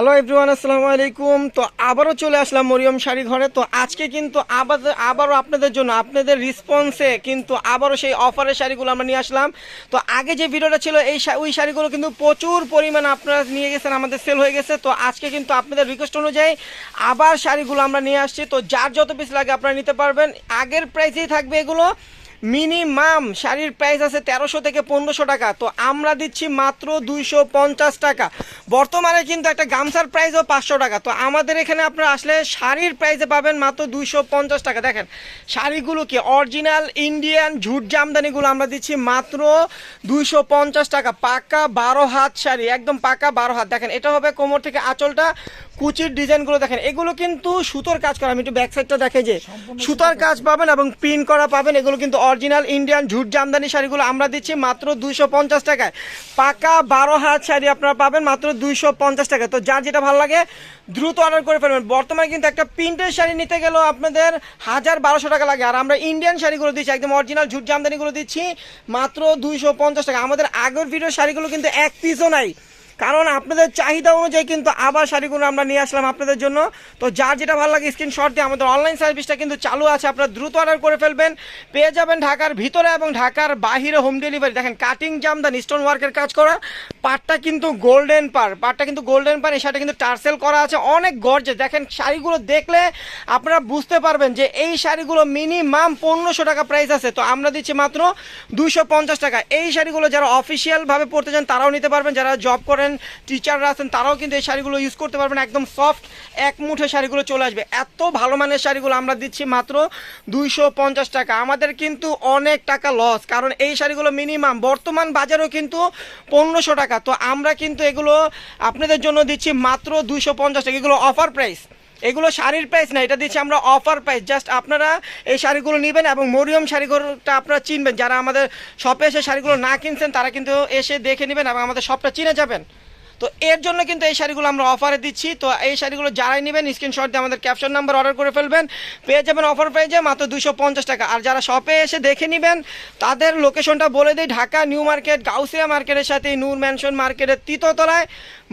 Hello everyone, আসসালামু আলাইকুম। তো আবারও চলে আসলাম মরিয়ম শাড়ি ঘরে। তো আজকে কিন্তু আবারও আপনাদের জন্য আপনাদের রেসপন্সে কিন্তু আবারও সেই অফারের শাড়িগুলো আমরা নিয়ে আসলাম। তো আগে যে ভিডিওটা ছিল ওই শাড়িগুলো কিন্তু প্রচুর পরিমাণে আপনারা নিয়ে গেছেন, আমাদের সেল হয়ে গেছে। তো আজকে কিন্তু আপনাদের রিকোয়েস্ট অনুযায়ী আবার শাড়িগুলো আমরা নিয়ে আসছি। তো যার যত পিস লাগে আপনারা নিতে পারবেন, আগের প্রাইসেই থাকবে এগুলো। মিনিমাম শাড়ির প্রাইস আছে 1300 থেকে 1500 টাকা, তো আমরা দিচ্ছি মাত্র 250 টাকা। বর্তমানে কিন্তু একটা গামছার প্রাইসও 500 টাকা। তো আমাদের এখানে আপনারা আসলে শাড়ির প্রাইসে পাবেন মাত্র 250 টাকা। দেখেন শাড়িগুলো কি অরিজিনাল ইন্ডিয়ান ঝুট জামদানিগুলো আমরা দিচ্ছি মাত্র 250 টাকা। পাকা 12 হাত শাড়ি, একদম পাকা 12 হাত। দেখেন এটা হবে কোমর থেকে আঁচলটা, কুচির ডিজাইনগুলো দেখেন, এগুলো কিন্তু সুতোর কাজ করা। আমি একটু ব্যাক সাইডটা দেখে যে সুতার কাজ পাবেন এবং প্রিন্ট করা পাবেন। এগুলো কিন্তু অরিজিনাল ইন্ডিয়ান ঝুট জামদানি শাড়িগুলো আমরা দিচ্ছি মাত্র 250 টাকায়। পাকা 12 হাত শাড়ি আপনারা পাবেন মাত্র 250 টাকায়। তো যার যেটা ভালো লাগে দ্রুত অর্ডার করে ফেলবেন। বর্তমানে কিন্তু একটা প্রিন্টের শাড়ি নিতে গেলেও আপনাদের 1000-1200 টাকা লাগে, আর আমরা ইন্ডিয়ান শাড়িগুলো দিচ্ছি, একদম অরিজিনাল ঝুট জামদানিগুলো দিচ্ছি মাত্র 250 টাকা। আমাদের আগের ভিডিওর শাড়িগুলো কিন্তু এক পিসও নাই, কারণ আপনাদের চাহিদা অনুযায়ী কিন্তু আবার শাড়িগুলো আমরা নিয়ে আসলাম আপনাদের জন্য। তো যার যেটা ভালো লাগে স্ক্রিনশট দিয়ে আমাদের অনলাইন সার্ভিসটা কিন্তু চালু আছে, আপনারা দ্রুত অর্ডার করে ফেলবেন। পেয়ে যাবেন ঢাকার ভিতরে এবং ঢাকার বাহিরে হোম ডেলিভারি। দেখেন কাটিং জামদানি স্টোন ওয়ার্কের কাজ করা, পাটটা কিন্তু গোল্ডেন পার, এই শাড়িটা কিন্তু টার্সেল করা আছে, অনেক গর্জে। দেখেন শাড়িগুলো দেখলে আপনারা বুঝতে পারবেন যে এই শাড়িগুলো মিনিমাম 1500 টাকা প্রাইস আছে। তো আমরা দিচ্ছি মাত্র 250 টাকা। এই শাড়িগুলো যারা অফিসিয়ালভাবে পড়তে চান তারাও নিতে পারবেন, যারা জব করেন টিচাররা আছেন তারাও কিন্তু এই শাড়িগুলো ইউজ করতে পারবেন। একদম সফট এক মুঠে শাড়িগুলো চলে আসবে, এত ভালো মানের শাড়িগুলো আমরা দিচ্ছি মাত্র 250 টাকা। আমাদের কিন্তু অনেক টাকা লস, কারণ এই শাড়িগুলো মিনিমাম বর্তমান বাজারেও কিন্তু 1500 টাকা। তো আমরা কিন্তু এগুলো আপনাদের জন্য দিচ্ছি মাত্র 250 টাকা। এগুলো অফার প্রাইস, এগুলো শাড়ির প্রাইস না, এটা দিচ্ছি আমরা অফার প্রাইস। জাস্ট আপনারা এই শাড়িগুলো নেবেন এবং মরিয়ম শাড়িঘরটা আপনারা চিনবেন। যারা আমাদের শপে এসে শাড়িগুলো না কিনছেন তারা কিন্তু এসে দেখে নেবেন এবং আমাদের শপটা চিনে যাবেন। তো এর জন্য কিন্তু এই শাড়িগুলো আমরা অফারে দিচ্ছি। তো এই শাড়িগুলো যারাই নেবেন স্ক্রিনশট দিয়ে আমাদের ক্যাপশন নাম্বার অর্ডার করে ফেলবেন, পেয়ে যাবেন অফার প্রাইজে মাত্র 250 টাকা। আর যারা শপে এসে দেখে নেবেন তাদের লোকেশনটা বলে দিই, ঢাকা নিউ মার্কেট গাউসিয়া মার্কেটের সাথে নূর ম্যানশন মার্কেটের তৃতীয়তলায়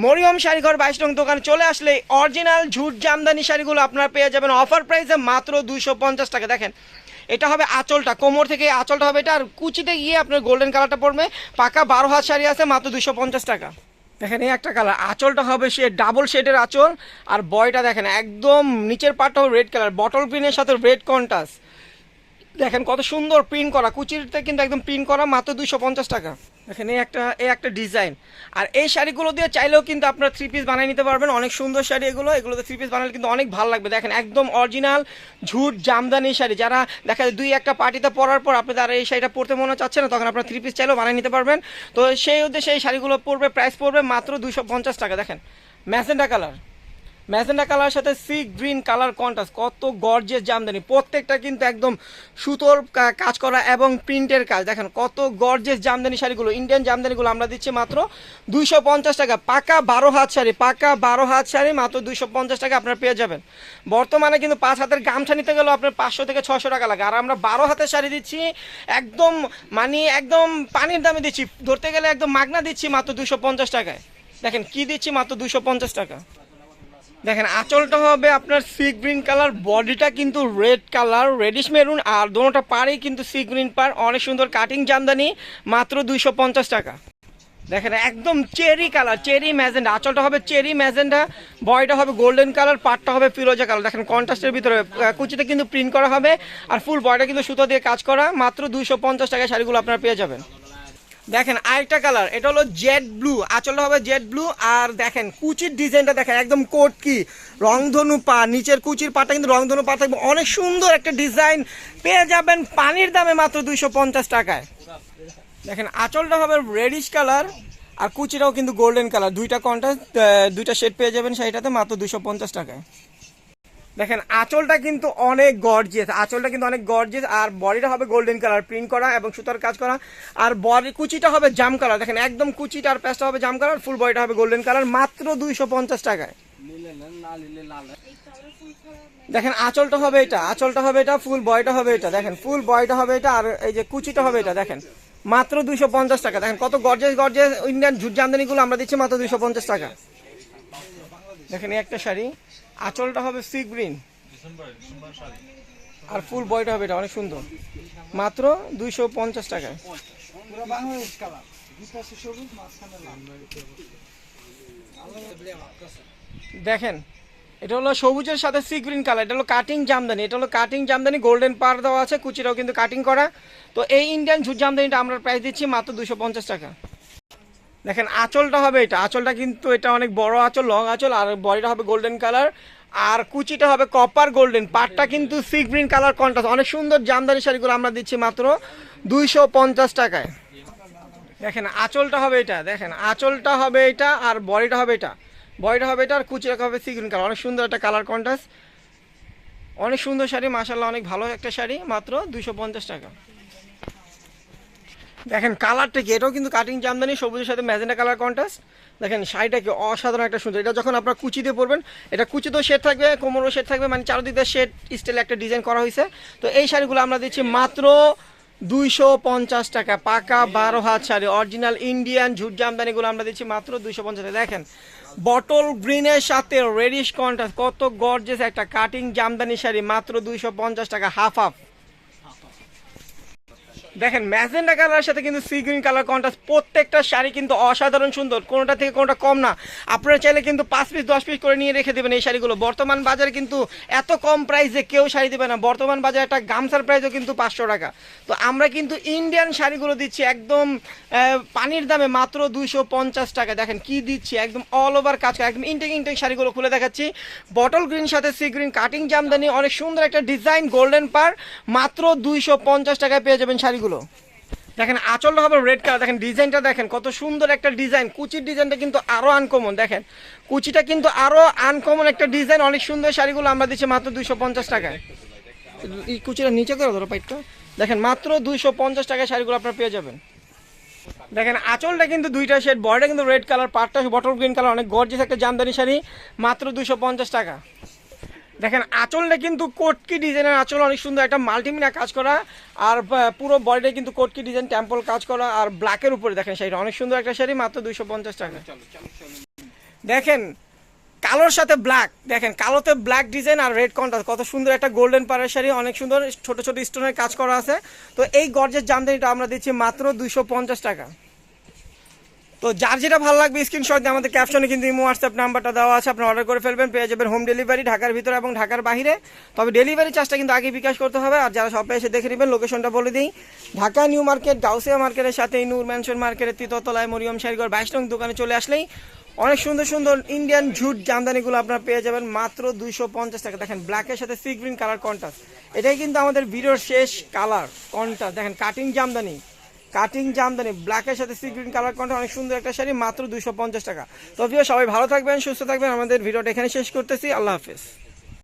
মরিয়ম শাড়িঘর 22 নং দোকান চলে আসলে অরিজিনাল ঝুট জামদানি শাড়িগুলো আপনারা পেয়ে যাবেন অফার প্রাইসে মাত্র 250 টাকা। দেখেন এটা হবে আঁচলটা, কোমর থেকে আঁচলটা হবে এটা, আর কুচিতে গিয়ে আপনার গোল্ডেন কালারটা পড়বে। পাকা 12 হাত শাড়ি আছে মাত্র 250 টাকা। দেখেন এই একটা কালার, আঁচলটা হবে সে ডাবল শেডের আঁচল, আর বয়টা দেখেন একদম নিচের পাটটা হবে রেড কালার, বটল প্রিন্টের সাথে রেড কন্ট্রাস্ট। দেখেন কত সুন্দর প্রিন্ট করা, কুচিরতে কিন্তু একদম প্রিন্ট করা মাত্র 250 টাকা। দেখেন এই একটা ডিজাইন। আর এই শাড়িগুলো দিয়ে চাইলেও কিন্তু আপনারা 3 পিস বানিয়ে নিতে পারবেন। অনেক সুন্দর শাড়ি এগুলোতে 3 পিস বানালে কিন্তু অনেক ভালো লাগবে। দেখেন একদম অরিজিনাল ঝুট জামদানি শাড়ি, যারা দেখা যায় 2-1টা পার্টিতে পরার পর আপনি তারা এই শাড়িটা পরতে মনে চাচ্ছে না, তখন আপনারা 3 পিস চাইলেও বানিয়ে নিতে পারবেন। তো সেই উদ্দেশ্যে এই শাড়িগুলো প্রাইস পড়বে মাত্র 250 টাকা। দেখেন ম্যাজেন্ডা কালার সাথে সি গ্রিন কালার কন্ট্রাস্ট, কত গর্জিয়াস জামদানি। প্রত্যেকটা কিন্তু একদম সুতোর কাজ করা এবং প্রিন্টের কাজ। দেখেন কত গর্জিয়াস জামদানি শাড়িগুলো, ইন্ডিয়ান জামদানিগুলো আমরা দিচ্ছি মাত্র 250 টাকা। পাকা 12 হাত শাড়ি মাত্র 250 টাকা আপনারা পেয়ে যাবেন। বর্তমানে কিন্তু 5 হাতের গামছা নিতে গেলেও আপনার 500 থেকে 600 টাকা লাগে, আর আমরা 12 হাতের শাড়ি দিচ্ছি একদম একদম পানির দামে দিচ্ছি, ধরতে গেলে একদম মাগনা দিচ্ছি মাত্র 250 টাকায়। দেখেন কি দিচ্ছি মাত্র 250 টাকা। দেখেন আঁচলটা হবে আপনার সি গ্রিন কালার, বডিটা কিন্তু রেড কালার, রেডিশ মেরুন, আর দোনোটা পাড়েই কিন্তু সি গ্রিন পার, অনেক সুন্দর কাটিং জামদানি মাত্র 250 টাকা। দেখেন একদম চেরি কালার, চেরি ম্যাজেন্ডা, আঁচলটা হবে চেরি ম্যাজেন্ডা, বডিটা হবে গোল্ডেন কালার, পাটটা হবে ফিরোজা কালার। দেখেন কন্ট্রাস্টের ভিতরে কুচিতে কিন্তু প্রিন্ট করা হবে, আর ফুল বডিটা কিন্তু সুতো দিয়ে কাজ করা। মাত্র 250 টাকায় শাড়িগুলো আপনারা পেয়ে যাবেন। দেখেন আরেকটা কালার, এটা হলো জেড ব্লু, আঁচলটা হবে জেড ব্লু, আর দেখেন কুচির ডিজাইনটা দেখেন একদম কোট কি রংধনু পা, নিচের কুচির পাটা কিন্তু রংধনু পা থাকবে, অনেক সুন্দর একটা ডিজাইন পেয়ে যাবেন পানির দামে মাত্র 250 টাকায়। দেখেন আঁচলটা হবে রেডিশ কালার, আর কুচিটাও কিন্তু গোল্ডেন কালার, দুইটা শেড পেয়ে যাবেন শাড়িটাতে মাত্র 250 টাকায়। দেখেন আঁচলটা কিন্তু অনেক গর্জিয়াস, আর বডিটা হবে গোল্ডেন কালার প্রিন্ট করা এবং সুতার কাজ করা, আর বডি কুচিটা হবে জাম কালার। দেখেন একদম কুচিটা আর প্যাচটা হবে জাম কালার, ফুল বডিটা হবে গোল্ডেন কালার মাত্র 250 টাকায়। দেখেন আঁচলটা হবে এটা, ফুল বডিটা হবে এটা, দেখেন ফুল বডিটা হবে এটা, আর এই যে কুচিটা হবে এটা। দেখেন মাত্র 250 টাকা। দেখেন কত গর্জিয়াস ইন্ডিয়ান ঝুট জামদানিগুলো আমরা দিচ্ছি মাত্র 250 টাকা। দেখেন এই একটা শাড়ি, আঁচলটা হবে সি গ্রিন আর ফুল বয়টা হবে, এটা অনেক সুন্দর, মাত্র 250 টাকায়। দেখেন এটা হলো সবুজের সাথে সি গ্রিন কালার, এটা হলো কাটিং জামদানি, এটা হলো কাটিং জামদানি, গোল্ডেন পার দেওয়া আছে, কুচিটাও কিন্তু কাটিং করা। তো এই ইন্ডিয়ান ঝুট জামদানিটা আমরা প্রাইস দিচ্ছি মাত্র 250 টাকা। দেখেন আঁচলটা হবে এটা, আঁচলটা কিন্তু এটা অনেক বড় আঁচল, লং আঁচল, আর বডিটা হবে গোল্ডেন কালার, আর কুচিটা হবে কপার গোল্ডেন, পাটটা কিন্তু সি গ্রিন কালার কন্ট্রাস্ট। অনেক সুন্দর জামদানি শাড়িগুলো আমরা দিচ্ছি মাত্র 250 টাকায়। দেখেন আঁচলটা হবে এটা, দেখেন আঁচলটা হবে এটা, আর বডিটা হবে এটা, বডিটা হবে এটা, আর কুচিটা হবে সি গ্রিন কালার। অনেক সুন্দর একটা কালার কন্ট্রাস্ট, অনেক সুন্দর শাড়ি, মাশাআল্লাহ অনেক ভালো একটা শাড়ি, মাত্র 250 টাকা। দেখেন কালারটা কি, এটাও কিন্তু কাটিং জামদানি, সবুজের সাথে ম্যাজেন্টা কালার কন্ট্রাস্ট। দেখেন শাড়িটা কি অসাধারণ একটা সুন্দর, এটা যখন আপনার কুচিতে পরবেন, এটা কুচিতেও শেড থাকবে, কোমরও শেড থাকবে, মানে চারদিকে শেড স্টাইলে একটা ডিজাইন করা হয়েছে। তো এই শাড়িগুলো আমরা দিচ্ছি মাত্র 250 টাকা, পাকা 12 হাত শাড়ি, অরিজিনাল ইন্ডিয়ান ঝুট জামদানিগুলো আমরা দিচ্ছি মাত্র 250 টাকা। দেখেন বটল গ্রিনের সাথে রেডিশ কন্ট্রাস্ট, কত গর্জিয়াস একটা কাটিং জামদানি শাড়ি, মাত্র 250 টাকা, হাফ হাফ। দেখেন ম্যাজেন্টা কালারের সাথে কিন্তু সি গ্রিন কালার কন্ট্রাস্ট, প্রত্যেকটা শাড়ি কিন্তু অসাধারণ সুন্দর, কোনোটা থেকে কোনোটা কম না। আপনারা চাইলে কিন্তু 5 পিস 10 পিস করে নিয়ে রেখে দেবেন এই শাড়িগুলো। বর্তমান বাজারে কিন্তু এত কম প্রাইসে কেউ শাড়ি দেবে না, বর্তমান বাজারে একটা গামছার প্রাইসও কিন্তু 500 টাকা। তো আমরা কিন্তু ইন্ডিয়ান শাড়িগুলো দিচ্ছি একদম পানির দামে, মাত্র 250 টাকা। দেখেন কি দিচ্ছি, একদম অল ওভার কাজ করা, একদম ইনটেক ইনটেক শাড়িগুলো খুলে দেখাচ্ছি। বটল গ্রিন সাথে সি গ্রিন কাটিং জামদানি, অনেক সুন্দর একটা ডিজাইন, গোল্ডেন পার, মাত্র 250 টাকায় পেয়ে যাবেন শাড়িগুলো। দেখেন আঁচলটা হবে রেড কালার, দেখেন ডিজাইনটা দেখেন কত সুন্দর একটা ডিজাইন, কুচির ডিজাইনটা কিন্তু আরো আনকমন, দেখেন কুচিটা কিন্তু আরো আনকমন একটা ডিজাইন, অনেক সুন্দর শাড়িগুলো আমরা দিচ্ছি মাত্র 250 টাকায়। এই কুচিটা নিচে করে ধরো পাইটটা, দেখেন মাত্র 250 টাকায় শাড়িগুলো আপনারা পেয়ে যাবেন। দেখেন আঁচলটা কিন্তু দুইটা শেড, বডিটা কিন্তু রেড কালার, পাটটা বটল গ্রিন কালার, অনেক গর্জিয়াস একটা জামদানি শাড়ি, মাত্র 250 টাকা। দেখেন আঁচলটা কিন্তু কোটকি ডিজাইনের আঁচল, অনেক সুন্দর একটা মাল্টিমিনা কাজ করা, আর পুরো বডিটা কিন্তু কোটকি ডিজাইন টেম্পল কাজ করা, আর ব্ল্যাকের উপরে দেখেন শাড়িটা অনেক সুন্দর একটা শাড়ি, মাত্র 250 টাকা। দেখেন কালোর সাথে ব্ল্যাক, দেখেন কালোতে ব্ল্যাক ডিজাইন আর রেড কন্ট্রাস্ট, কত সুন্দর একটা গোল্ডেন পাড়ের শাড়ি, অনেক সুন্দর ছোট ছোট স্টোনের কাজ করা আছে। তো এই গর্জের জামদানিটা আমরা দিচ্ছি মাত্র 250 টাকা। তো যার যেটা ভালো লাগবে স্ক্রিনশট দিয়ে আমাদের ক্যাপশনে কিন্তু ইমো হোয়াটসঅ্যাপ নাম্বারটা দেওয়া আছে, আপনি অর্ডার করে ফেলবেন, পেয়ে যাবেন হোম ডেলিভারি ঢাকার ভিতরে এবং ঢাকার বাইরে। তবে ডেলিভারি চার্জটা কিন্তু আগে বিকাশ করতে হবে। আর যারা শপে এসে দেখে নেবেন, লোকেশনটা বলে দিই, ঢাকা নিউ মার্কেট গাউসিয়া মার্কেটের সাথে নূর ম্যানশন মার্কেটের তৃতীয়তলায় মরিয়ম শাড়িঘর 22 নং দোকানে চলে আসলেই অনেক সুন্দর সুন্দর ইন্ডিয়ান ঝুট জামদানিগুলো আপনারা পেয়ে যাবেন মাত্র 250 টাকা। দেখেন ব্ল্যাকের সাথে সি গ্রিন কালার কন্ট্রাস্ট, এটাই কিন্তু আমাদের ভিডিওর শেষ কালার কন্ট্রাস্ট। দেখেন কাটিং জামদানি, কাটিং জামদানি ব্ল্যাকের সাথে সি গ্রিন কালার কন্ট্রাস্ট, অনেক সুন্দর একটা শাড়ি, মাত্র 250 টাকা। তো সবাই ভালো থাকবেন, সুস্থ থাকবেন, আমাদের ভিডিওটা এখানে শেষ করতেছি, আল্লাহ হাফেজ।